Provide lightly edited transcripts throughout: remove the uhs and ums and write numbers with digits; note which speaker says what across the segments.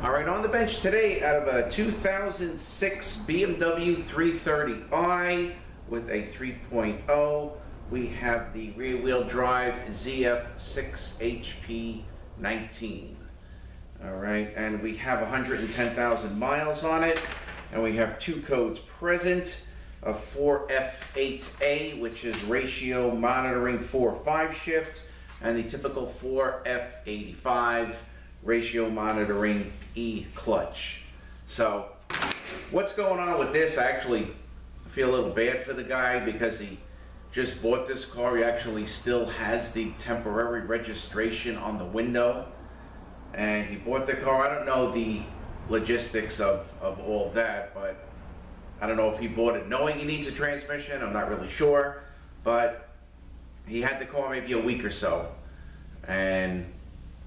Speaker 1: All right, on the bench today, out of a 2006 BMW 330i with a 3.0, we have the rear-wheel drive ZF6HP19. All right, and we have 110,000 miles on it, and we have two codes present, a 4F8A, which is ratio monitoring 4/5 shift, and the typical 4F85, ratio monitoring E clutch. So what's going on with this? I actually feel a little bad for the guy because he just bought this car. He actually still has the temporary registration on the window, and he bought the car. I don't know the logistics of all that, but I don't know if he bought it knowing he needs a transmission. I'm not really sure, but he had the car maybe a week or so, and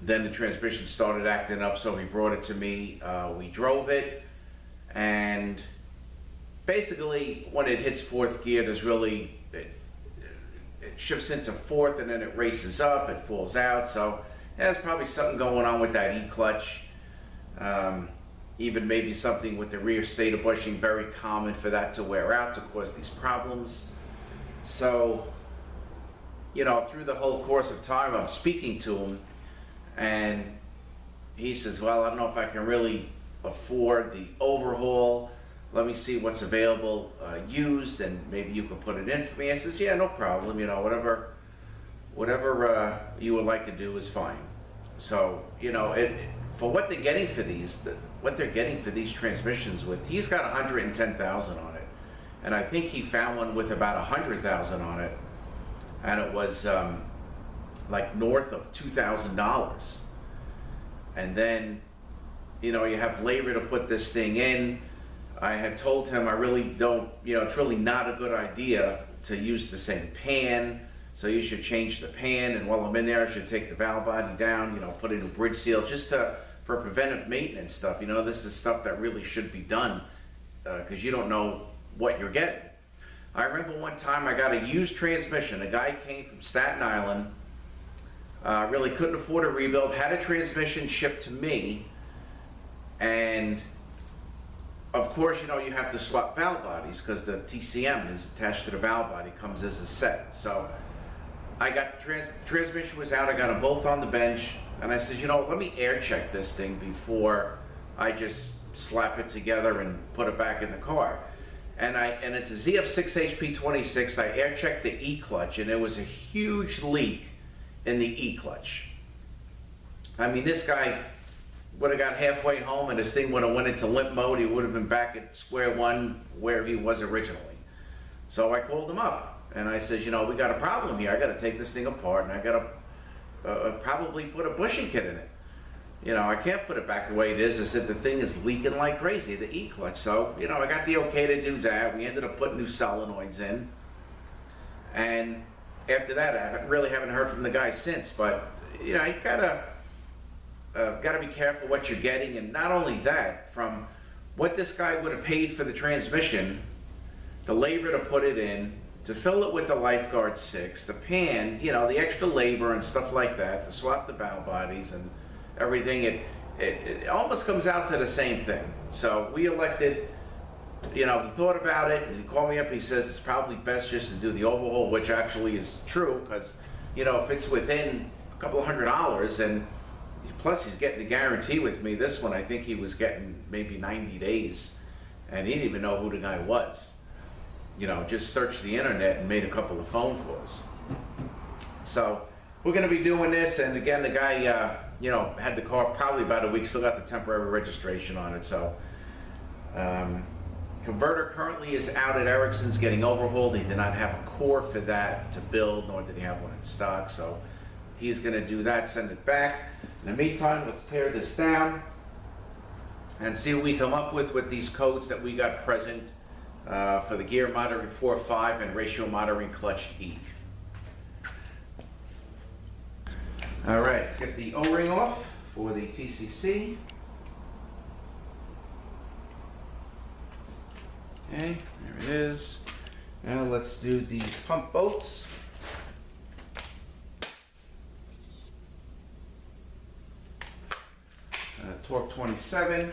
Speaker 1: then the transmission started acting up, so he brought it to me. We drove it, and basically when it hits fourth gear, there's really, it shifts into fourth, and then it races up, it falls out. So there's probably something going on with that E-clutch. Even maybe something with the rear stator bushing, very common for that to wear out to cause these problems. So, you know, through the whole course of time, I'm speaking to him, and he says, well, I don't know if I can really afford the overhaul. Let me see what's available used, and maybe you can put it in for me. I says, yeah, no problem. You know, whatever you would like to do is fine. So, you know, for what they're getting for these, transmissions with, he's got 110,000 on it, and I think he found one with about 100,000 on it, and it was like north of $2,000. And then, you know, you have labor to put this thing in. I had told him I really don't, you know, it's really not a good idea to use the same pan, so you should change the pan, and while I'm in there I should take the valve body down, you know, put a new bridge seal just for preventive maintenance stuff. You know, this is stuff that really should be done because you don't know what you're getting. I remember one time I got a used transmission. A guy came from Staten Island, really couldn't afford a rebuild, had a transmission shipped to me, and of course, you know, you have to swap valve bodies because the TCM is attached to the valve body, comes as a set. So I got the transmission was out, I got them both on the bench, and I said, you know, let me air check this thing before I just slap it together and put it back in the car. And it's a ZF6HP26. I air checked the E-clutch, and there was a huge leak in the E-clutch. I mean, this guy would have got halfway home and this thing would have went into limp mode. He would have been back at square one where he was originally. So I called him up and I said, you know, we got a problem here. I got to take this thing apart, and I got to probably put a bushing kit in it. You know, I can't put it back the way it is. I said, the thing is leaking like crazy, the E-clutch. So, you know, I got the okay to do that. We ended up putting new solenoids in. And after that, I really haven't heard from the guy since. But, you know, you gotta be careful what you're getting. And not only that, from what this guy would have paid for the transmission, the labor to put it in, to fill it with the Lifeguard 6, the pan, you know, the extra labor and stuff like that, to swap the valve bodies and everything, it almost comes out to the same thing. So we elected, you know, he thought about it, and he called me up, he says it's probably best just to do the overhaul, which actually is true, because, you know, if it's within a couple of $100, and plus he's getting the guarantee with me. This one I think he was getting maybe 90 days, and he didn't even know who the guy was. You know, just searched the internet and made a couple of phone calls. So we're going to be doing this, and again, the guy, you know, had the car probably about a week, still got the temporary registration on it. So converter currently is out at Ericsson's getting overhauled. He did not have a core for that to build, nor did he have one in stock. So he's going to do that, send it back. In the meantime, let's tear this down and see what we come up with these codes that we got present for the gear monitoring 4/5 and ratio monitoring clutch E. All right, let's get the O-ring off for the TCC. Okay, there it is. Now let's do the pump bolts. torque 27.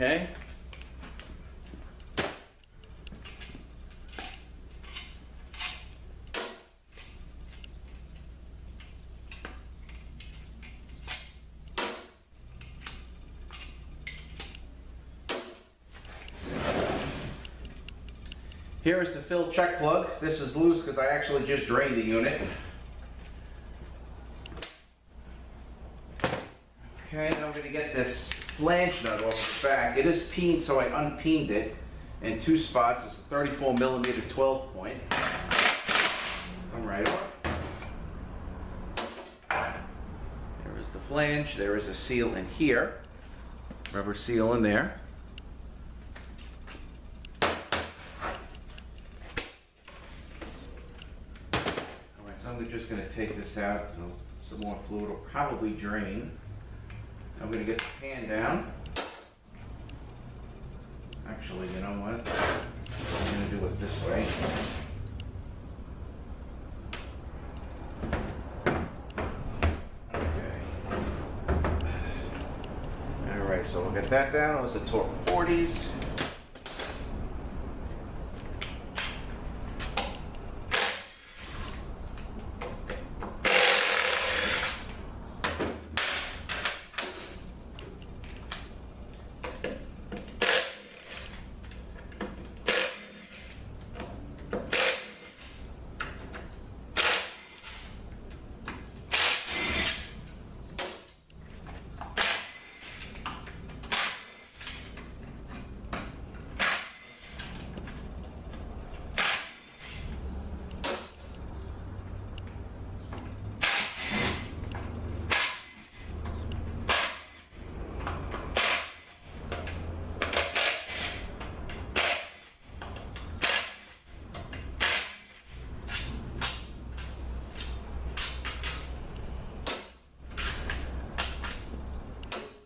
Speaker 1: Okay. Here is the fill check plug. This is loose because I actually just drained the unit. Okay, then I'm going to get this flange nut off the back. It is peened, so I unpeened it in 2 spots. It's a 34 millimeter 12 point. Come right off. There is the flange. There is a seal in here. Rubber seal in there. I'm just going to take this out. Some more fluid will probably drain. I'm going to get the pan down. Actually, you know what? I'm going to do it this way. Okay. Alright, so we'll get that down. Those are torque 40s.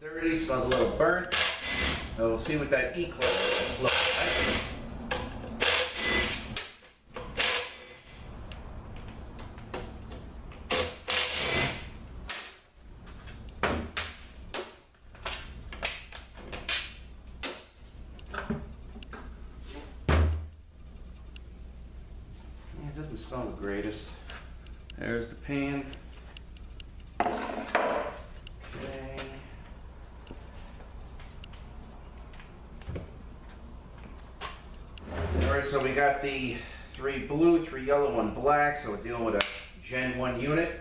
Speaker 1: Dirty, smells a little burnt. So we'll see what that E-clip looks like. Yeah, it doesn't smell the greatest. There's the pan. So we got the 3 blue, 3 yellow, 1 black, so we're dealing with a Gen 1 unit.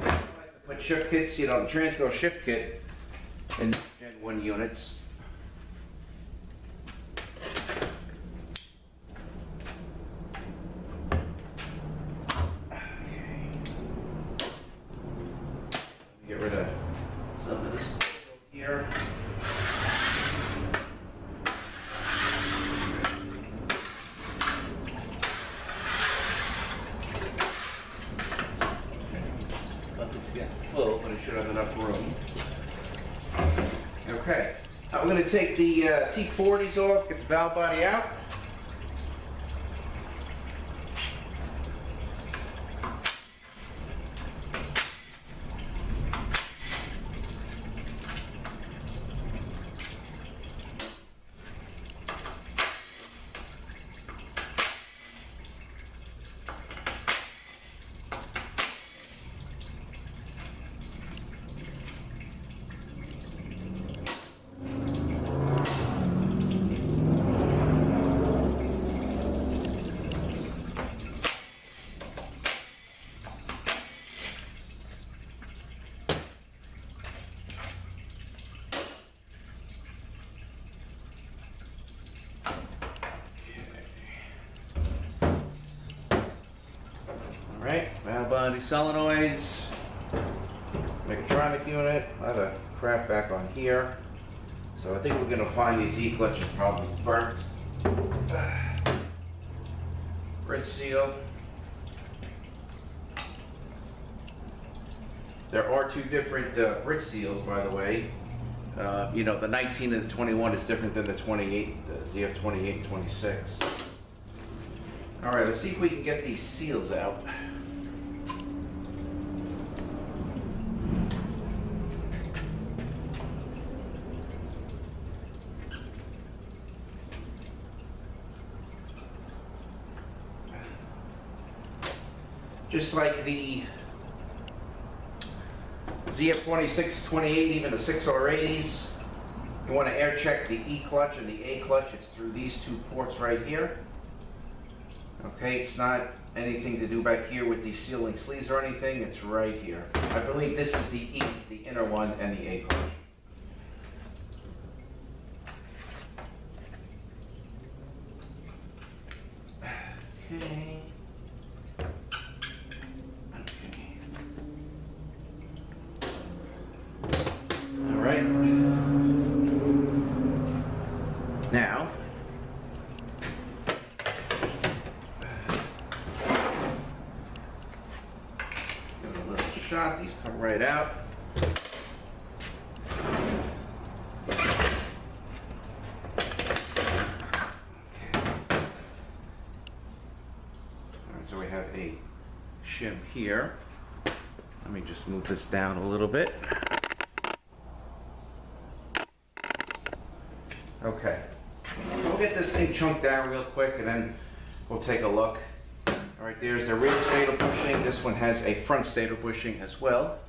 Speaker 1: I like to put shift kits, you know, the Transco shift kit in Gen 1 units. Okay. Get rid of some of this here. Full, but it should have enough room. Okay, I'm going to take the T40s off, get the valve body out. Alright, valve body solenoids, mechatronic unit, a lot of crap back on here. So I think we're going to find these E-clutches probably burnt. Bridge seal. There are two different bridge seals, by the way. You know, the 19 and the 21 is different than the 28, the ZF28 and 26. All right, let's see if we can get these seals out. Just like the ZF26, 28, even the 6R80s, you want to air check the E clutch and the A clutch. It's through these two ports right here. Okay, it's not anything to do back here with these sealing sleeves or anything. It's right here. I believe this is the E, the inner one, and the A clutch. Okay. Now, give it a little shot. These come right out. Okay. All right, so we have a shim here. Let me just move this down a little bit. Okay. We'll get this thing chunked down real quick and then we'll take a look. All right, there's the rear stator bushing. This one has a front stator bushing as well.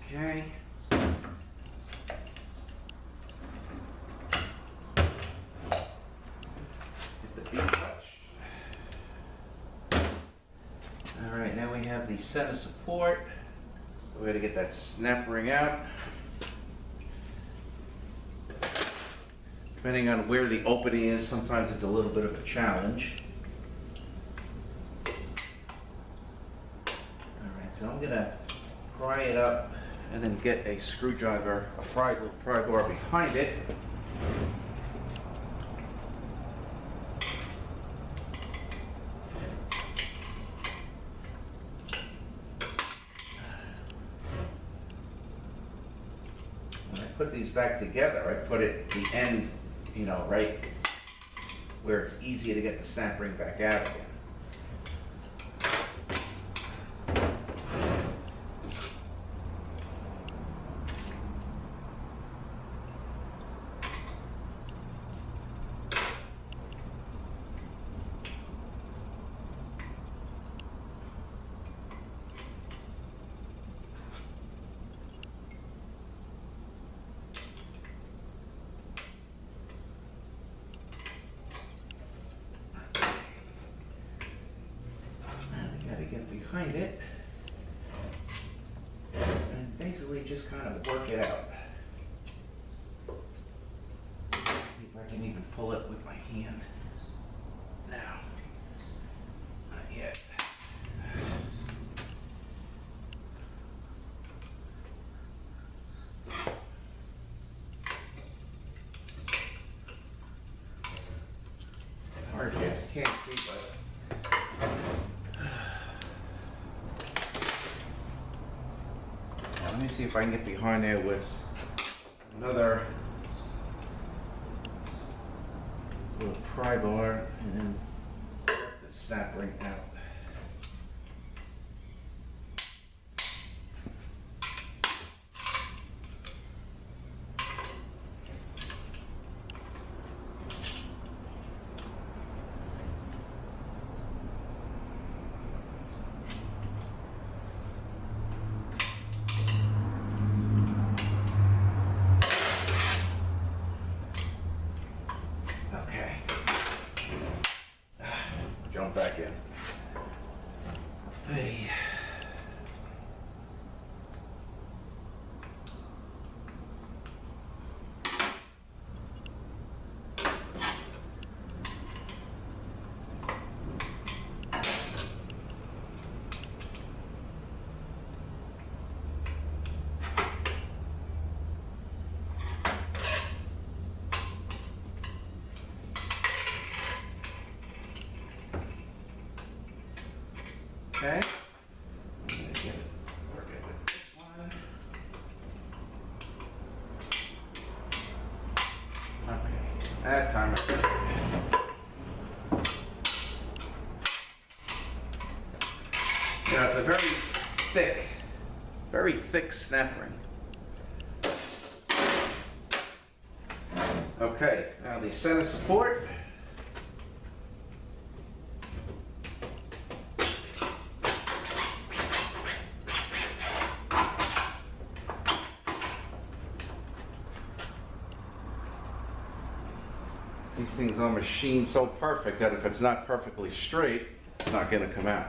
Speaker 1: Okay. Hit the B clutch. All right, now we have the center support. We're going to get that snap ring out. Depending on where the opening is, sometimes it's a little bit of a challenge. Alright, so I'm going to pry it up and then get a screwdriver, a little pry bar behind it. Put these back together. I put it the end, you know, right where it's easy to get the snap ring back out again. Get behind it and basically just kind of work it out. Let's see if I can even pull it with my hand. Now, not yet. Hard yet, I can't see, but let me see if I can get behind there with another little pry bar and then get the snap ring out. Jump back in. That time. It's a very thick snap ring. Okay, now the center support. These things are machined so perfect that if it's not perfectly straight, it's not going to come out.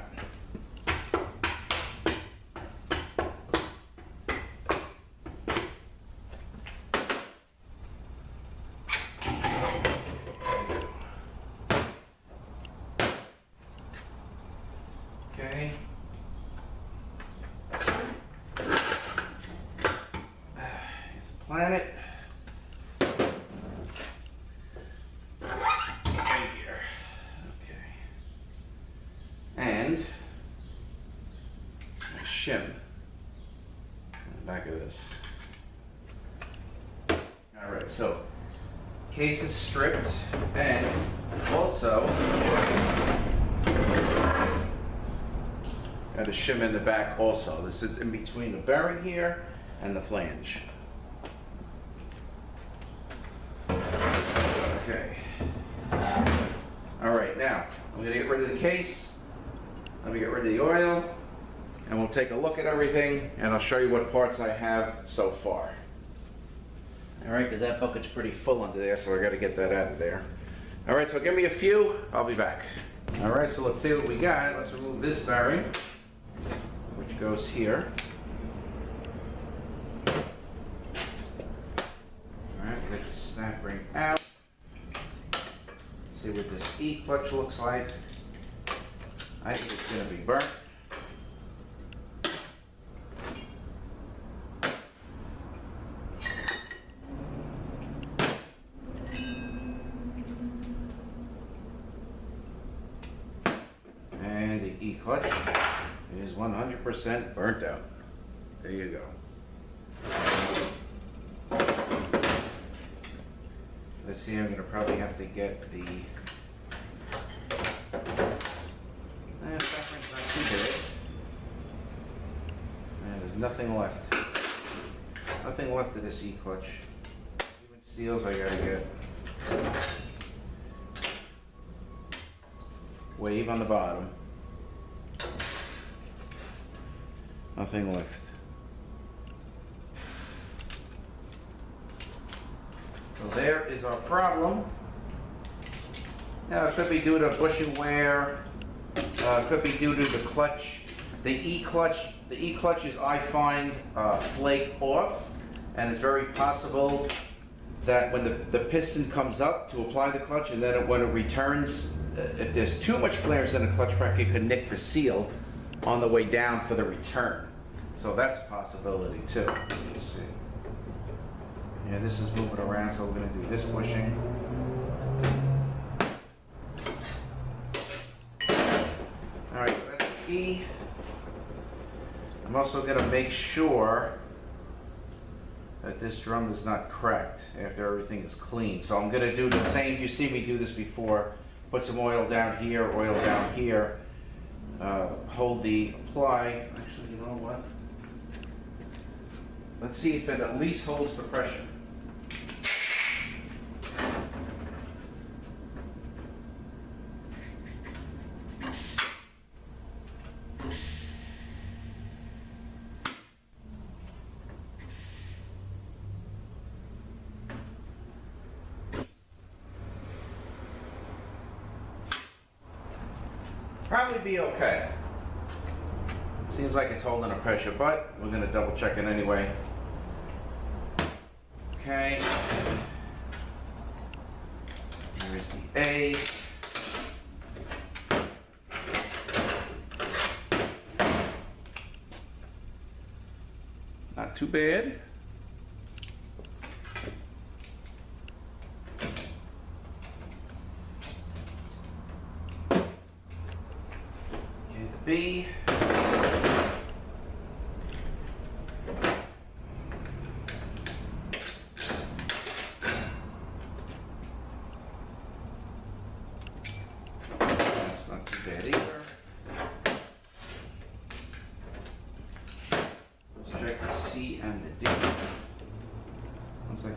Speaker 1: Okay. Here's the planet. And a shim on the back of this. Alright, so case is stripped, and also got a shim in the back also. This is in between the bearing here and the flange. Okay. Alright, now I'm going to get rid of the case. Let me get rid of the oil, and we'll take a look at everything, and I'll show you what parts I have so far. All right, because that bucket's pretty full under there, so I got to get that out of there. All right, so give me a few, I'll be back. All right, so let's see what we got. Let's remove this bearing, which goes here. All right, get the snap ring out. See what this E-clutch looks like. I think it's going to be burnt. And the E-clutch is 100% burnt out. There you go. Let's see, I'm going to probably have to get the nothing left. Nothing left of this E-clutch. Even steels I gotta get. Wave on the bottom. Nothing left. So there is our problem. Now it could be due to bushing wear. It could be due to the clutch. The E-clutches I find flake off, and it's very possible that when the piston comes up to apply the clutch, and then when it returns, if there's too much clearance in the clutch bracket, it could nick the seal on the way down for the return. So that's a possibility too. Let's see. Yeah, this is moving around, so we're going to do this bushing. All right, that's the E. I'm also going to make sure that this drum is not cracked after everything is clean. So I'm going to do the same. You see me do this before. Put some oil down here, oil down here. Hold the apply. Actually, you know what? Let's see if it at least holds the pressure. Probably be okay. Seems like it's holding the pressure, but we're going to double check it anyway. Okay. Here's the A. Not too bad. B.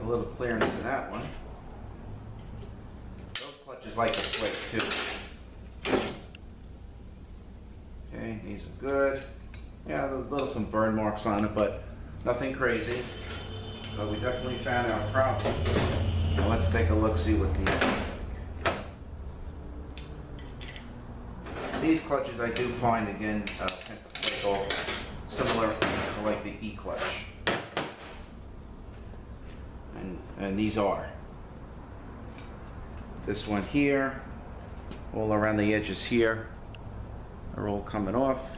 Speaker 1: a little clearance in that one. Those clutches like to flake too. Okay, these are good. Yeah, a little some burn marks on it, but nothing crazy. But we definitely found our problem. Now let's take a look, see what these clutches I do find again tend to flake off, similar to like the E clutch. And these are. This one here, all around the edges here, are all coming off.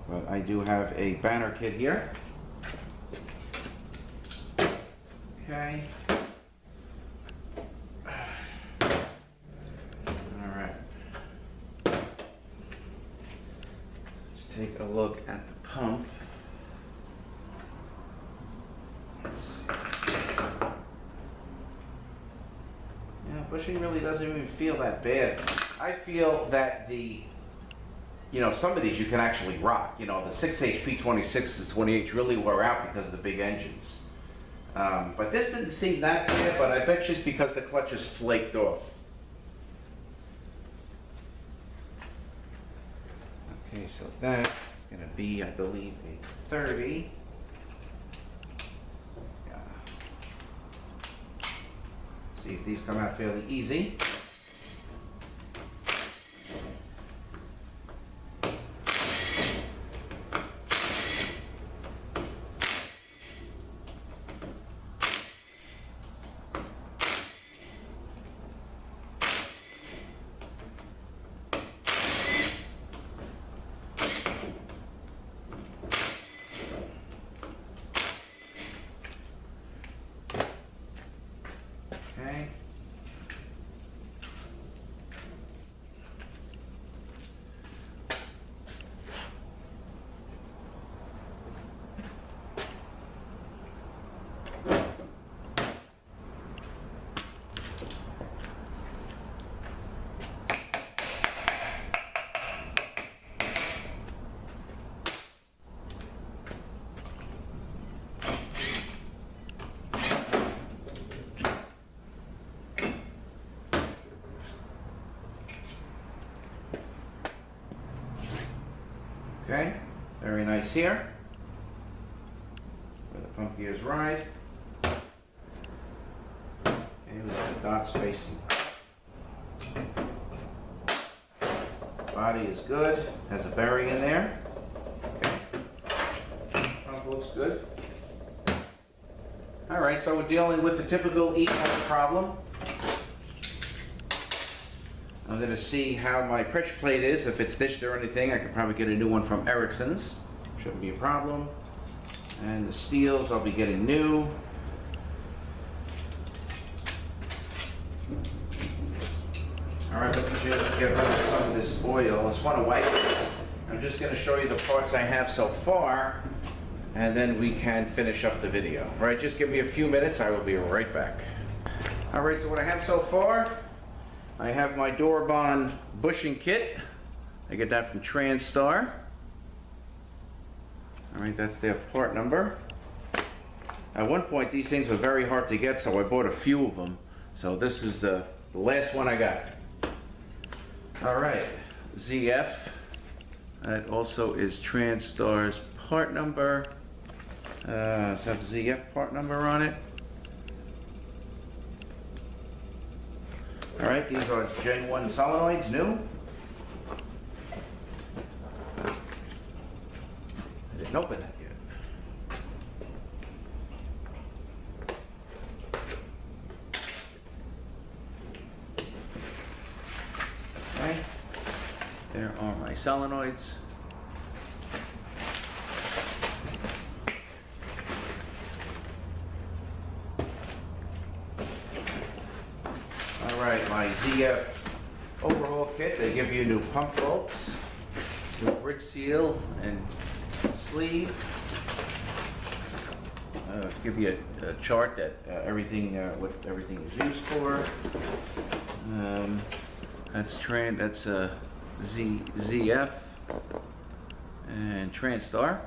Speaker 1: But I do have a banner kit here. Okay. Alright. Let's take a look at the pump. Let's see. Yeah, bushing really doesn't even feel that bad. I feel that some of these you can actually rock. The 6HP26 to 28 really wore out because of the big engines. But this didn't seem that bad, but I bet just because the clutches flaked off. Okay, so that's going to be, I believe, a 30. Yeah. See if these come out fairly easy. Okay. Okay, very nice here, where the pump gears ride. And we got the dots facing. Body is good, has a bearing in there. Okay, pump looks good. Alright, so we're dealing with the typical E-type problem. I'm going to see how my pressure plate is. If it's ditched or anything, I could probably get a new one from Ericsson's. Shouldn't be a problem. And the steels, I'll be getting new. Alright, let me just get rid of some of this oil. I just want to wipe it. I'm just going to show you the parts I have so far, and then we can finish up the video. Alright, just give me a few minutes. I will be right back. Alright, so what I have so far, I have my Doorbond bushing kit. I get that from TransStar. Alright, that's their part number. At one point these things were very hard to get, so I bought a few of them. So this is the last one I got. Alright, ZF. That also is TransStar's part number. Let's have ZF part number on it. Alright, these are Gen 1 solenoids, new. I didn't open that yet. Okay, there are my solenoids. Alright, my ZF overhaul kit. They give you new pump bolts, new bridge seal and sleeve. Give you a chart that what everything is used for. That's ZF and TransStar.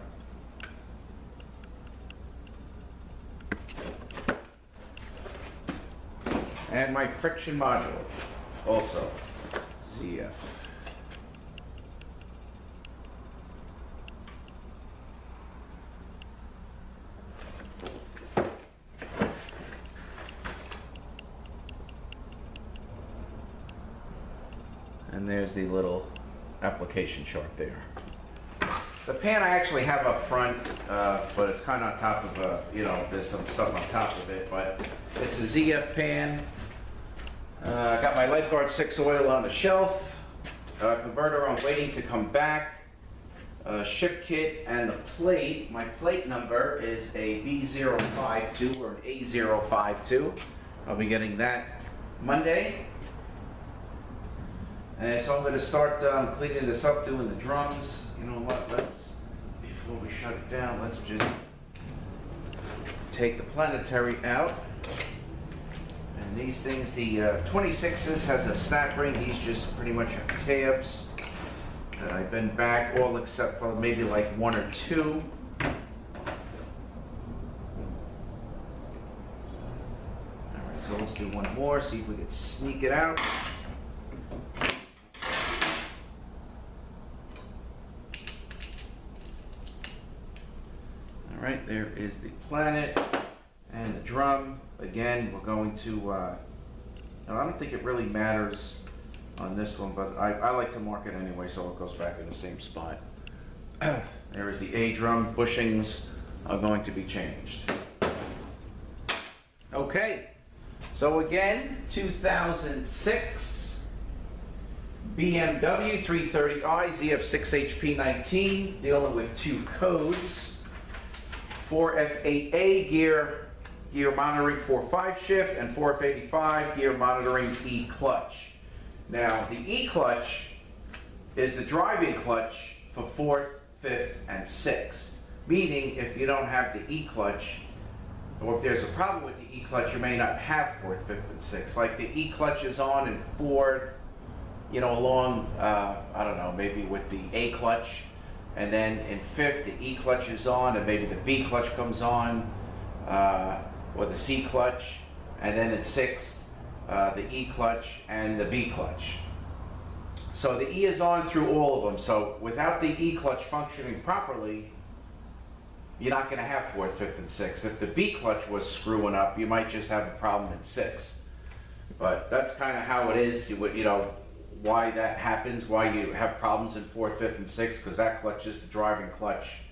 Speaker 1: And my friction module, also ZF. And there's the little application chart there. The pan I actually have up front, but it's kind of on top of there's some stuff on top of it, but it's a ZF pan. I got my Lifeguard 6 oil on the shelf, converter on waiting to come back, ship kit, and the plate. My plate number is a B052 or an A052. I'll be getting that Monday. And so I'm going to start cleaning this up, doing the drums. You know what, before we shut it down, let's just take the planetary out. And these things, the 26s has a snap ring. These just pretty much have tabs. And I've been back all except for maybe like one or two. Alright, so let's do one more, see if we can sneak it out. Alright, there is the planet and the drum. Again, we're going to, I don't think it really matters on this one, but I like to mark it anyway, so it goes back in the same spot. There is the A drum. Bushings are going to be changed. Okay, so again, 2006 BMW 330i ZF6HP19, dealing with two codes. 4F8A gear monitoring 4/5 shift, and 4F85 gear monitoring E clutch. Now the E clutch is the driving clutch for 4th, 5th, and 6th. Meaning if you don't have the E clutch, or if there's a problem with the E clutch, you may not have 4th, 5th, and 6th. Like the E clutch is on in 4th, along, I don't know, maybe with the A clutch. And then in 5th, the E clutch is on, and maybe the B clutch comes on, or the C clutch. And then in 6th, the E clutch and the B clutch. So the E is on through all of them. So without the E clutch functioning properly, you're not going to have 4th, 5th, and 6th. If the B clutch was screwing up, you might just have a problem in 6th. But that's kind of how it is. Why that happens, why you have problems in 4th, 5th, and 6th, because that clutch is the driving clutch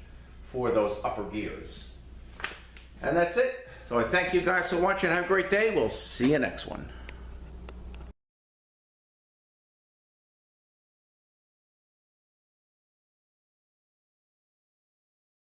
Speaker 1: for those upper gears. And that's it. So I thank you guys for watching. Have a great day. We'll see you next one.